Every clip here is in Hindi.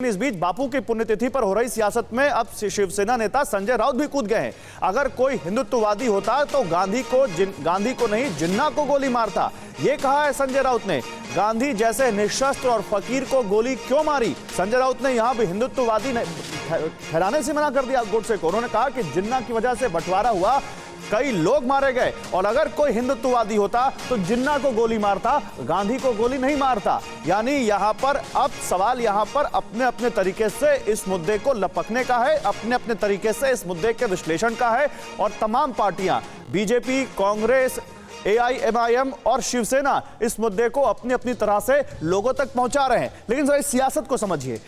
इस बीच बापू की पुण्यतिथि पर हो रही सियासत में अब शिवसेना नेता संजय राउत भी कूद गए हैं। अगर कोई हिंदुत्ववादी होता तो गांधी को नहीं जिन्ना को गोली मारता, ये कहा है संजय राउत ने। गांधी जैसे निशस्त्र और फकीर को गोली क्यों मारी? संजय राउत ने यहां भी हिंदुत्ववादी ठहराने से मना कर दिया गोडसे को। उन्होंने कहा कि जिन्ना की वजह से बंटवारा हुआ, कई लोग मारे गए, और अगर कोई हिंदुत्ववादी होता तो जिन्ना को गोली मारता, गांधी को गोली नहीं मारता। यानी यहां पर अब सवाल यहां पर अपने अपने तरीके से इस मुद्दे को लपकने का है, अपने अपने तरीके से इस मुद्दे के विश्लेषण का है। और तमाम पार्टियां, बीजेपी, कांग्रेस, AIMIM और शिवसेना इस मुद्दे को अपनी अपनी तरह से लोगों तक पहुंचा रहे हैं। लेकिन जरा इस सियासत को समझिए,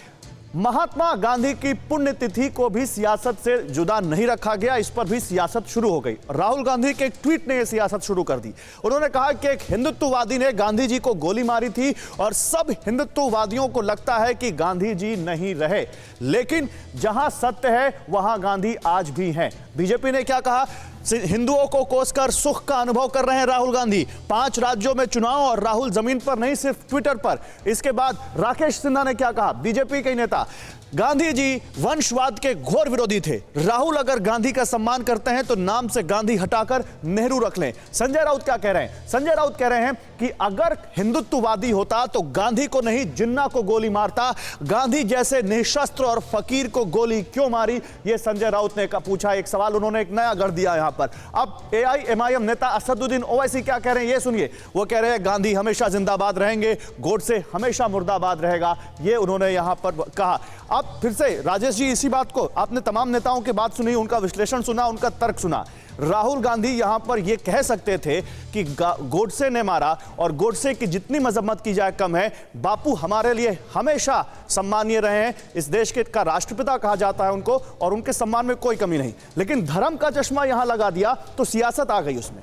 महात्मा गांधी की पुण्यतिथि को भी सियासत से जुदा नहीं रखा गया, इस पर भी सियासत शुरू हो गई। राहुल गांधी के एक ट्वीट ने यह सियासत शुरू कर दी। उन्होंने कहा कि एक हिंदुत्ववादी ने गांधी जी को गोली मारी थी और सब हिंदुत्ववादियों को लगता है कि गांधी जी नहीं रहे, लेकिन जहां सत्य है वहां गांधी आज भी हैं। बीजेपी ने क्या कहा? हिंदुओं को कोसकर सुख का अनुभव कर रहे हैं राहुल गांधी। 5 राज्यों में चुनाव और राहुल जमीन पर नहीं, सिर्फ ट्विटर पर। इसके बाद राकेश सिन्हा ने क्या कहा? बीजेपी के नेता, गांधी जी वंशवाद के घोर विरोधी थे। राहुल अगर गांधी का सम्मान करते हैं तो नाम से गांधी हटाकर नेहरू रख लें। संजय राउत क्या कह रहे हैं? संजय राउत कह रहे हैं कि अगर हिंदुत्ववादी होता तो गांधी को नहीं जिन्ना को गोली मारता। गांधी जैसे निशस्त्र और फकीर को गोली क्यों मारी? यह संजय राउत ने पूछा एक सवाल, उन्होंने एक नया गढ़ दिया यहां पर। अब AIMIM नेता असदुद्दीन ओवैसी क्या कह रहे हैं, यह सुनिए। वो कह रहे हैं गांधी हमेशा जिंदाबाद रहेंगे, गोडसे हमेशा मुर्दाबाद रहेगा, यह उन्होंने यहां पर कहा। अब फिर से राजेश जी, इसी बात को आपने तमाम नेताओं की बात सुनी, उनका विश्लेषण सुना, उनका तर्क सुना। राहुल गांधी यहां पर यह कह सकते थे कि गोडसे ने मारा और गोडसे की जितनी मजम्मत की जाए कम है। बापू हमारे लिए हमेशा सम्मानीय रहे हैं, इस देश के का राष्ट्रपिता कहा जाता है उनको, और उनके सम्मान में कोई कमी नहीं। लेकिन धर्म का चश्मा यहां लगा दिया तो सियासत आ गई उसमें।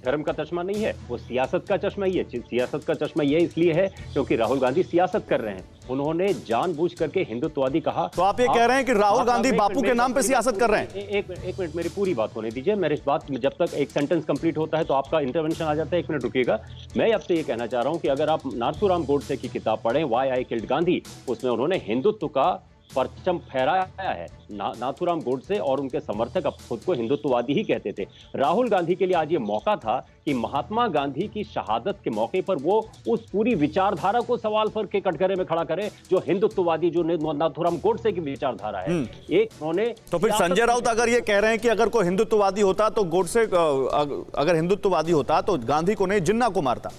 धर्म का चश्मा नहीं है, वो सियासत का चश्मा ही है। सियासत का चश्मा ये इसलिए है क्योंकि राहुल गांधी सियासत कर रहे हैं। उन्होंने जानबूझ करके हिंदुत्ववादी कहा। तो आप ये कह रहे हैं कि राहुल गांधी बापू के नाम पे सियासत कर रहे हैं? एक मिनट मेरी पूरी बात होने दीजिए। मेरी इस बात में जब तक एक सेंटेंस कंप्लीट होता है तो आपका इंटरवेंशन आ जाता है। 1 मिनट रुकिएगा। मैं आपसे ये कहना चाह रहा हूं कि अगर आप नाथूराम गोडसे की किताब पढ़ें, व्हाई आई किल्ड गांधी, उसमें उन्होंने हिंदुत्व का परचम फहराया है। नाथूराम गोडसे और उनके समर्थक अब खुद को हिंदुत्ववादी ही कहते थे। राहुल गांधी के लिए आज ये मौका था कि महात्मा गांधी की शहादत के मौके पर वो उस पूरी विचारधारा को सवाल पर के कटघरे में खड़ा करे जो हिंदुत्ववादी, जो नाथूराम गोडसे की विचारधारा है। एक उन्होंने तो फिर संजय राउत अगर ये कह रहे हैं कि अगर कोई हिंदुत्ववादी होता तो गोडसे, अगर हिंदुत्ववादी होता तो गांधी को नहीं जिन्ना को मारता।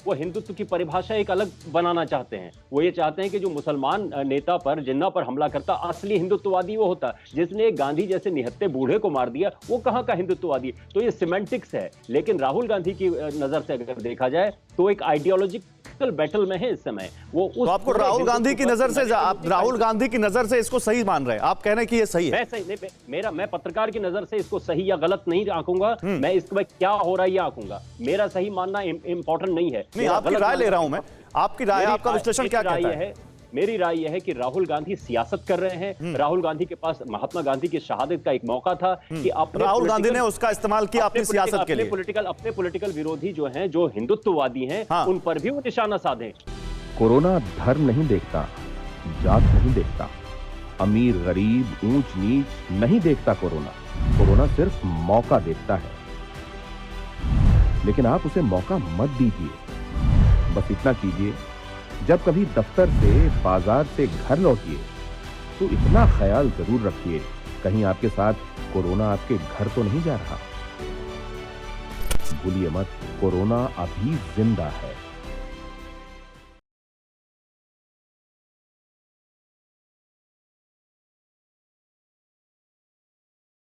वो हिंदुत्व की परिभाषा एक अलग बनाना चाहते हैं। वो ये चाहते हैं कि जो मुसलमान नेता पर, जिन्ना पर हमला करता, असली हिंदुत्ववादी वो होता। जिसने गांधी जैसे निहत्थे बूढ़े को मार दिया, वो कहाँ का हिंदुत्ववादी? तो ये सिमेंटिक्स है। लेकिन राहुल गांधी की नजर से अगर देखा जाए तो एक आइडियोलॉजिकल बैटल में है इस समय वो। तो आपको राहुल गांधी की नजर से, आप राहुल गांधी की नजर से इसको सही मान रहे हैं? आप कह रहे हैं कि ये सही है? मैं पत्रकार की नजर से इसको सही या गलत नहीं आंकूंगा। मैं इसमें क्या हो रहा है ये आंकूंगा। मेरा सही मानना इंपॉर्टेंट नहीं है। नहीं, आपकी राय ले रहा हूं मैं। आपकी राय, आपका विश्लेषण क्या कहता है? मेरी राय यह है कि राहुल गांधी सियासत कर रहे हैं। राहुल गांधी के पास महात्मा गांधी की शहादत का एक मौका था कि राहुल गांधी ने उसका इस्तेमाल किया अपनी सियासत के लिए। अपने पॉलिटिकल विरोधी जो हैं, जो हिंदुत्ववादी हैं, उन पर भी वो निशाना साधे। कोरोना धर्म नहीं देखता, जात नहीं देखता, अमीर गरीब, ऊंच नीच नहीं देखता। कोरोना सिर्फ मौका देखता है, लेकिन आप उसे मौका मत दीजिए। बस इतना कीजिए, जब कभी दफ्तर से, बाजार से घर लौटिए तो इतना ख्याल जरूर रखिए कहीं आपके साथ कोरोना आपके घर तो नहीं जा रहा। भूलिए मत, कोरोना अभी जिंदा है।